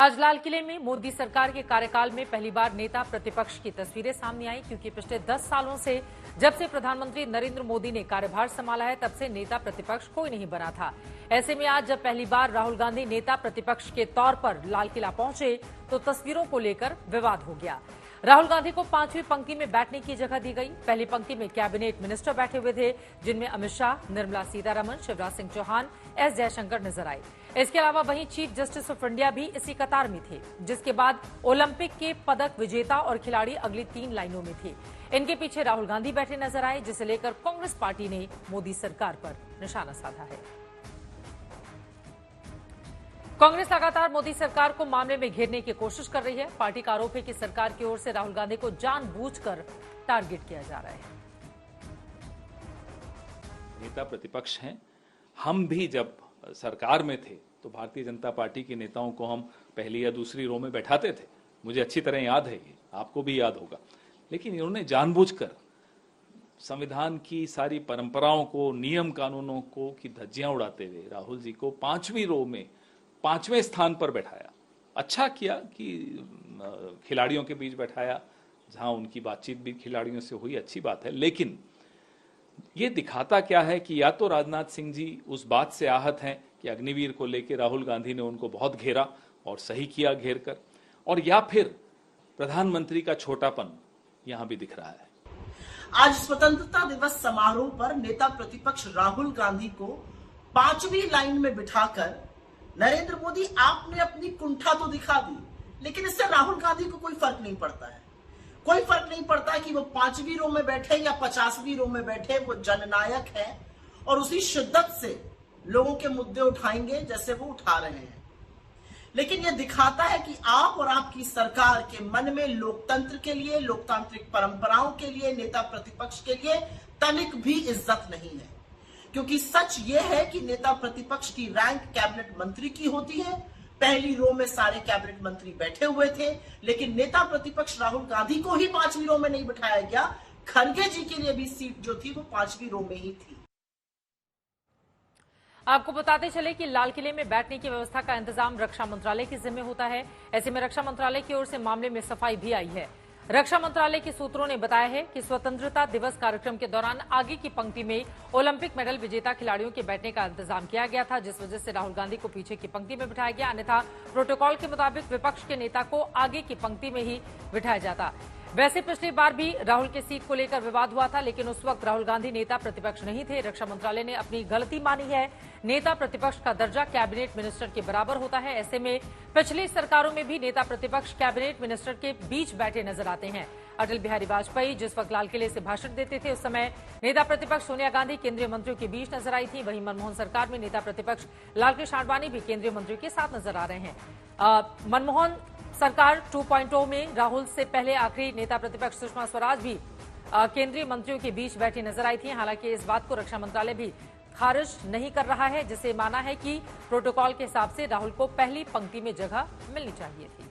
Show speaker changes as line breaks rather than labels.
आज लाल किले में मोदी सरकार के कार्यकाल में पहली बार नेता प्रतिपक्ष की तस्वीरें सामने आई, क्योंकि पिछले 10 सालों से जब से प्रधानमंत्री नरेंद्र मोदी ने कार्यभार संभाला है तब से नेता प्रतिपक्ष कोई नहीं बना था। ऐसे में आज जब पहली बार राहुल गांधी नेता प्रतिपक्ष के तौर पर लाल किला पहुंचे तो तस्वीरों को लेकर विवाद हो गया। राहुल गांधी को 5वीं पंक्ति में बैठने की जगह दी गई। पहली पंक्ति में कैबिनेट मिनिस्टर बैठे हुए थे, जिनमें अमित शाह, निर्मला सीतारमण, शिवराज सिंह चौहान, एस जयशंकर नजर आए। इसके अलावा वहीं चीफ जस्टिस ऑफ इंडिया भी इसी कतार में थे, जिसके बाद ओलंपिक के पदक विजेता और खिलाड़ी अगली 3 लाइनों में थे। इनके पीछे राहुल गांधी बैठे नजर आए, जिसे लेकर कांग्रेस पार्टी ने मोदी सरकार पर निशाना साधा है। कांग्रेस लगातार मोदी सरकार को मामले में घेरने की कोशिश कर रही है। पार्टी का आरोप है कि सरकार की ओर से राहुल गांधी को जानबूझकर टारगेट किया जा रहा है।
नेता प्रतिपक्ष हैं। हम भी जब सरकार में थे तो भारतीय जनता पार्टी के नेताओं को हम पहली या दूसरी रो में बैठाते थे। मुझे अच्छी तरह याद है, ये आपको भी याद होगा। लेकिन इन्होंने जानबूझकर संविधान की सारी परंपराओं को, नियम कानूनों को की धज्जियां उड़ाते हुए राहुल जी को 5वीं रो में 5वें स्थान पर बैठाया। अच्छा किया कि खिलाड़ियों के बीच बैठाया, जहां उनकी बातचीत भी खिलाड़ियों से हुई, अच्छी बात है। लेकिन ये दिखाता क्या है कि या तो राजनाथ सिंह जी उस बात से आहत हैं कि अग्निवीर को लेकर राहुल गांधी ने उनको बहुत घेरा और सही किया घेर कर, और या फिर प्रधानमंत्री का छोटापन यहां भी दिख रहा है।
आज स्वतंत्रता दिवस समारोह पर नेता प्रतिपक्ष राहुल गांधी को 5वीं लाइन में बिठाकर नरेंद्र मोदी आपने अपनी कुंठा तो दिखा दी, लेकिन इससे राहुल गांधी को कोई फर्क नहीं पड़ता है। कोई फर्क नहीं पड़ता है कि वो 5वीं रो में बैठे या 50वीं रो में बैठे, वो जननायक है और उसी शिद्दत से लोगों के मुद्दे उठाएंगे जैसे वो उठा रहे हैं। लेकिन यह दिखाता है कि आप और आपकी सरकार के मन में लोकतंत्र के लिए, लोकतांत्रिक परंपराओं के लिए, नेता प्रतिपक्ष के लिए तनिक भी इज्जत नहीं है। क्योंकि सच ये है कि नेता प्रतिपक्ष की रैंक कैबिनेट मंत्री की होती है। पहली रो में सारे कैबिनेट मंत्री बैठे हुए थे, लेकिन नेता प्रतिपक्ष राहुल गांधी को ही 5वीं रो में नहीं बिठाया गया। खड़गे जी के लिए भी सीट जो थी वो 5वीं रो में ही थी।
आपको बताते चले कि लाल किले में बैठने की व्यवस्था का इंतजाम रक्षा मंत्रालय के जिम्मे होता है। ऐसे में रक्षा मंत्रालय की ओर से मामले में सफाई भी आई है। रक्षा मंत्रालय के सूत्रों ने बताया है कि स्वतंत्रता दिवस कार्यक्रम के दौरान आगे की पंक्ति में ओलंपिक मेडल विजेता खिलाड़ियों के बैठने का इंतजाम किया गया था, जिस वजह से राहुल गांधी को पीछे की पंक्ति में बिठाया गया। अन्यथा प्रोटोकॉल के मुताबिक विपक्ष के नेता को आगे की पंक्ति में ही बिठाया जाता। वैसे पिछली बार भी राहुल के सीट को लेकर विवाद हुआ था, लेकिन उस वक्त राहुल गांधी नेता प्रतिपक्ष नहीं थे। रक्षा मंत्रालय ने अपनी गलती मानी है। नेता प्रतिपक्ष का दर्जा कैबिनेट मिनिस्टर के बराबर होता है। ऐसे में पिछली सरकारों में भी नेता प्रतिपक्ष कैबिनेट मिनिस्टर के बीच बैठे नजर आते हैं। अटल बिहारी वाजपेयी जिस वक्त लाल किले से भाषण देते थे, उस समय नेता प्रतिपक्ष सोनिया गांधी केंद्रीय मंत्रियों के बीच नजर आई थी। वहीं मनमोहन सरकार में नेता प्रतिपक्ष लालकृष्ण आडवाणी भी केंद्रीय मंत्रियों के साथ नजर आ रहे हैं। मनमोहन सरकार 2.0 में राहुल से पहले आखिरी नेता प्रतिपक्ष सुषमा स्वराज भी केंद्रीय मंत्रियों के बीच बैठी नजर आई थी। हालांकि इस बात को रक्षा मंत्रालय भी खारिज नहीं कर रहा है, जिसे माना है कि प्रोटोकॉल के हिसाब से राहुल को पहली पंक्ति में जगह मिलनी चाहिए थी।